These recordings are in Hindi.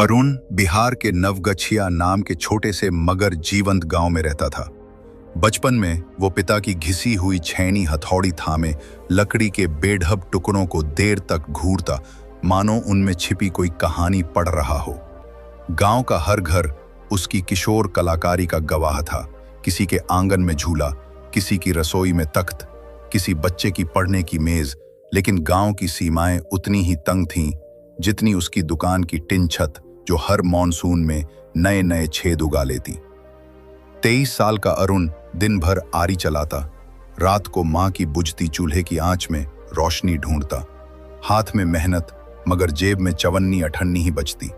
अरुण बिहार के नवगछिया नाम के छोटे से मगर जीवंत गांव में रहता था। बचपन में वो पिता की घिसी हुई छैनी हथौड़ी थामे लकड़ी के बेढब टुकड़ों को देर तक घूरता, मानो उनमें छिपी कोई कहानी पढ़ रहा हो। गांव का हर घर उसकी किशोर कलाकारी का गवाह था। किसी के आंगन में झूला, किसी की रसोई में तख्त, किसी बच्चे की पढ़ने की मेज, लेकिन गांव की सीमाएं उतनी ही तंग थीं जितनी उसकी दुकान की टिन छत, जो हर मॉनसून में नए नए छेद उगा लेती। 23 साल का अरुण दिन भर आरी चलाता, रात को मां की बुझती चूल्हे की आंच में रोशनी ढूंढता। हाथ में मेहनत मगर जेब में चवन्नी अठन्नी ही बचती।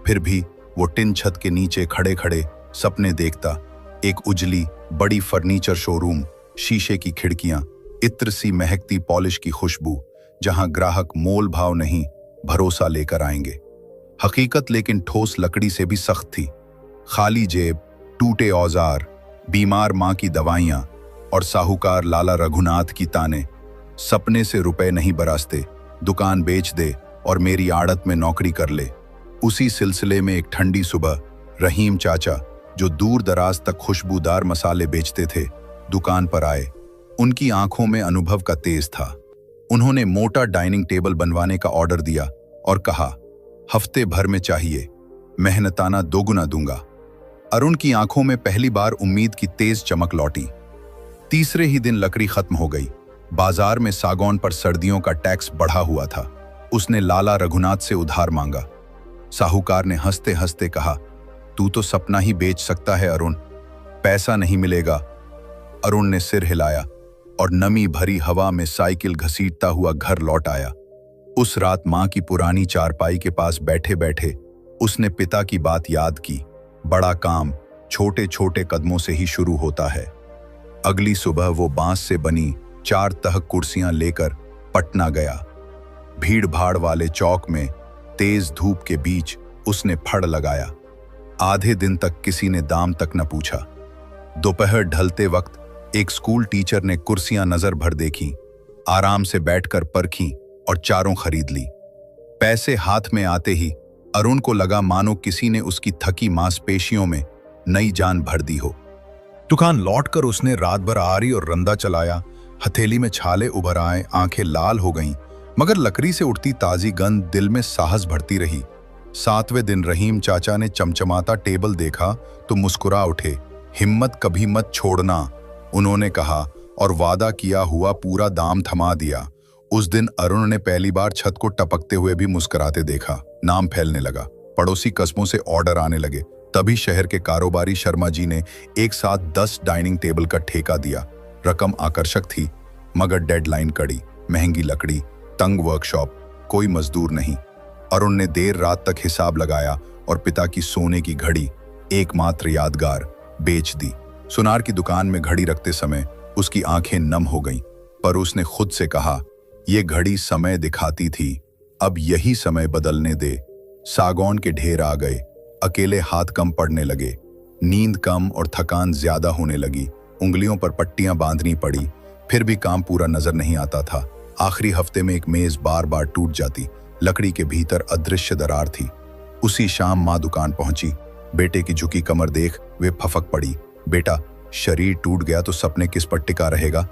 फिर भी वो टिन छत के नीचे खड़े खड़े सपने देखता। एक उजली बड़ी फर्नीचर शोरूम, शीशे की खिड़कियां, इत्र सी महकती पॉलिश की खुशबू, जहां ग्राहक मोल भाव नहीं भरोसा लेकर आएंगे। हकीकत लेकिन ठोस लकड़ी से भी सख्त थी। खाली जेब, टूटे औजार, बीमार मां की दवाइयां और साहूकार लाला रघुनाथ की ताने। सपने से रुपए नहीं बरासते, दुकान बेच दे और मेरी आड़त में नौकरी कर ले। उसी सिलसिले में एक ठंडी सुबह रहीम चाचा, जो दूर दराज तक खुशबूदार मसाले बेचते थे, दुकान पर आए। उनकी आंखों में अनुभव का तेज था। उन्होंने मोटा डाइनिंग टेबल बनवाने का ऑर्डर दिया और कहा, हफ्ते भर में चाहिए, मेहनताना दोगुना दूंगा। अरुण की आंखों में पहली बार उम्मीद की तेज चमक लौटी। तीसरे ही दिन लकड़ी खत्म हो गई। बाजार में सागौन पर सर्दियों का टैक्स बढ़ा हुआ था। उसने लाला रघुनाथ से उधार मांगा। साहूकार ने हंसते हंसते कहा, तू तो सपना ही बेच सकता है अरुण, पैसा नहीं मिलेगा। अरुण ने सिर हिलाया और नमी भरी हवा में साइकिल घसीटता हुआ घर लौट आया। उस रात मां की पुरानी चारपाई के पास बैठे बैठे उसने पिता की बात याद की। बड़ा काम छोटे छोटे कदमों से ही शुरू होता है। अगली सुबह वो बांस से बनी 4 तह कुर्सियां लेकर पटना गया। भीड़ भाड़ वाले चौक में तेज धूप के बीच उसने फड़ लगाया। आधे दिन तक किसी ने दाम तक न पूछा। दोपहर ढलते वक्त एक स्कूल टीचर ने कुर्सियां नजर भर देखी, आराम से बैठकर परखीं और चारों खरीद ली। पैसे हाथ में आते ही अरुण को लगा मानो किसी ने उसकी थकी मांसपेशियों में नई जान भर दी हो। दुकान लौटकर उसने रात भर आरी और रंदा चलाया। हथेली में छाले उभर आए, आंखें लाल हो गईं, मगर लकड़ी से उठती ताजी गंध दिल में साहस भरती रही। 7वें दिन रहीम चाचा ने चमचमाता टेबल देखा तो मुस्कुरा उठे। हिम्मत कभी मत छोड़ना, उन्होंने कहा, और वादा किया हुआ पूरा दाम थमा दिया। उस दिन अरुण ने पहली बार छत को टपकते हुए भी मुस्कुराते देखा। नाम फैलने लगा, पड़ोसी कस्बों से ऑर्डर आने लगे। तभी शहर के कारोबारी शर्मा जी ने एक साथ 10 डाइनिंग टेबल का ठेका दिया। रकम आकर्षक थी, मगर डेडलाइन कड़ी, महंगी लकड़ी, तंग वर्कशॉप, कोई मजदूर नहीं। अरुण ने देर रात तक हिसाब लगाया और पिता की सोने की घड़ी, एकमात्र यादगार, बेच दी। सुनार की दुकान में घड़ी रखते समय उसकी आंखें नम हो गईं, पर उसने खुद से कहा, ये घड़ी समय दिखाती थी, अब यही समय बदलने दे। सागौन के ढेर आ गए, अकेले हाथ कम पड़ने लगे, नींद कम और थकान ज्यादा होने लगी। उंगलियों पर पट्टियां बांधनी पड़ी, फिर भी काम पूरा नजर नहीं आता था। आखिरी हफ्ते में एक मेज बार बार टूट जाती, लकड़ी के भीतर अदृश्य दरार थी। उसी शाम मां दुकान पहुंची। बेटे की झुकी कमर देख वे फफक पड़ी। बेटा, शरीर टूट गया तो सपने किस पर टिका रहेगा?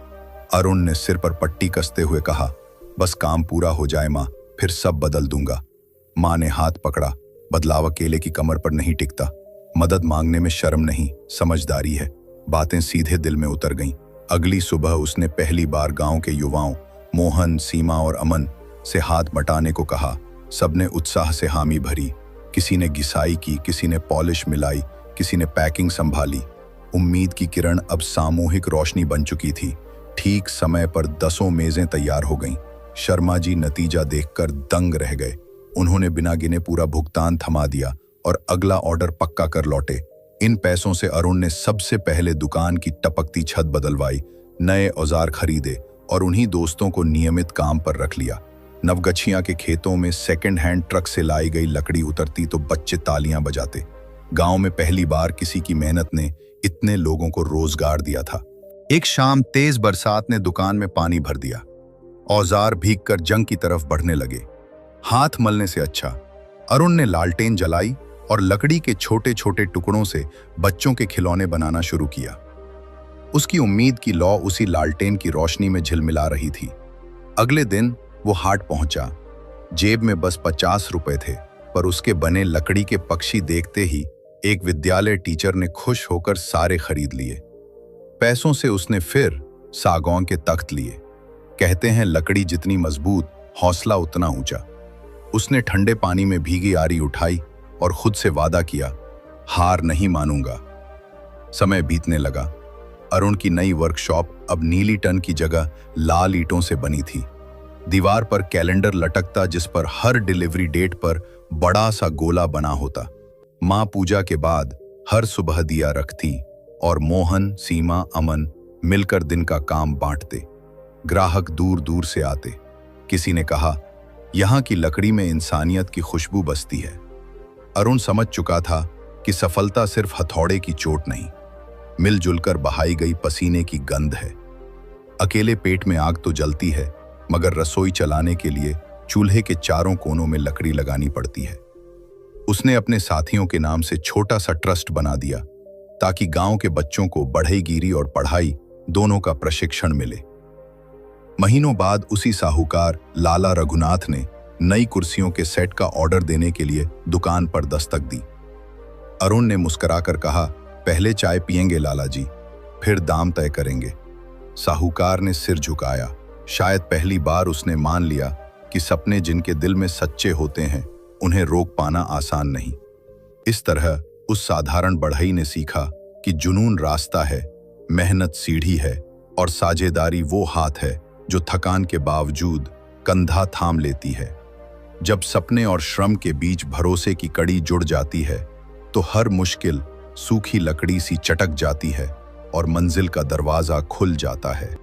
अरुण ने सिर पर पट्टी कसते हुए कहा, बस काम पूरा हो जाए मां, फिर सब बदल दूंगा। मां ने हाथ पकड़ा। बदलाव अकेले की कमर पर नहीं टिकता। मदद मांगने में शर्म नहीं, समझदारी है। बातें सीधे दिल में उतर गईं। अगली सुबह उसने पहली बार गांव के युवाओं मोहन, सीमा और अमन से हाथ बटाने को कहा। सबने उत्साह से हामी भरी। किसी ने घिसाई की, किसी ने पॉलिश मिलाई, किसी ने पैकिंग संभाली। उम्मीद की किरण अब सामूहिक रोशनी बन चुकी थी। ठीक समय पर 10 मेजें तैयार हो गईं। शर्मा जी नतीजा देखकर दंग रह गए। उन्होंने बिना गिने पूरा भुगतान थमा दिया और अगला ऑर्डर पक्का कर लौटे। इन पैसों से अरुण ने सबसे पहले दुकान की टपकती छत बदलवाई, नए औजार खरीदे और उन्हीं दोस्तों को नियमित काम पर रख लिया। नवगछिया के खेतों में सेकंड हैंड ट्रक से लाई गई लकड़ी उतरती तो बच्चे तालियां बजाते। गांव में पहली बार किसी की मेहनत ने इतने लोगों को रोजगार दिया था। एक शाम तेज बरसात ने दुकान में पानी भर दिया। औजार भीगकर जंग की तरफ बढ़ने लगे। हाथ मलने से अच्छा अरुण ने लालटेन जलाई और लकड़ी के छोटे छोटे टुकड़ों से बच्चों के खिलौने बनाना शुरू किया। उसकी उम्मीद की लौ उसी लालटेन की रोशनी में झिलमिला रही थी। अगले दिन वो हाट पहुंचा। जेब में बस 50 रुपए थे, पर उसके बने लकड़ी के पक्षी देखते ही एक विद्यालय टीचर ने खुश होकर सारे खरीद लिए। पैसों से उसने फिर सागौन के तख्त लिए। कहते हैं लकड़ी जितनी मजबूत, हौसला उतना ऊंचा। उसने ठंडे पानी में भीगी आरी उठाई और खुद से वादा किया, हार नहीं मानूंगा। समय बीतने लगा। अरुण की नई वर्कशॉप अब नीली टन की जगह लाल ईंटों से बनी थी। दीवार पर कैलेंडर लटकता जिस पर हर डिलीवरी डेट पर बड़ा सा गोला बना होता। मां पूजा के बाद हर सुबह दिया रखती और मोहन, सीमा, अमन मिलकर दिन का काम बांटते। ग्राहक दूर दूर से आते। किसी ने कहा, यहाँ की लकड़ी में इंसानियत की खुशबू बसती है। अरुण समझ चुका था कि सफलता सिर्फ हथौड़े की चोट नहीं, मिलजुल कर बहाई गई पसीने की गंध है। अकेले पेट में आग तो जलती है, मगर रसोई चलाने के लिए चूल्हे के चारों कोनों में लकड़ी लगानी पड़ती है। उसने अपने साथियों के नाम से छोटा सा ट्रस्ट बना दिया ताकि गांव के बच्चों को बढ़ईगिरी और पढ़ाई दोनों का प्रशिक्षण मिले। महीनों बाद उसी साहूकार लाला रघुनाथ ने नई कुर्सियों के सेट का ऑर्डर देने के लिए दुकान पर दस्तक दी। अरुण ने मुस्कुराकर कहा, पहले चाय पिएंगे लाला जी, फिर दाम तय करेंगे। साहूकार ने सिर झुकाया। शायद पहली बार उसने मान लिया कि सपने जिनके दिल में सच्चे होते हैं उन्हें रोक पाना आसान नहीं। इस तरह उस साधारण बढ़ई ने सीखा कि जुनून रास्ता है, मेहनत सीढ़ी है और साझेदारी वो हाथ है जो थकान के बावजूद कंधा थाम लेती है। जब सपने और श्रम के बीच भरोसे की कड़ी जुड़ जाती है तो हर मुश्किल सूखी लकड़ी सी चटक जाती है और मंजिल का दरवाजा खुल जाता है।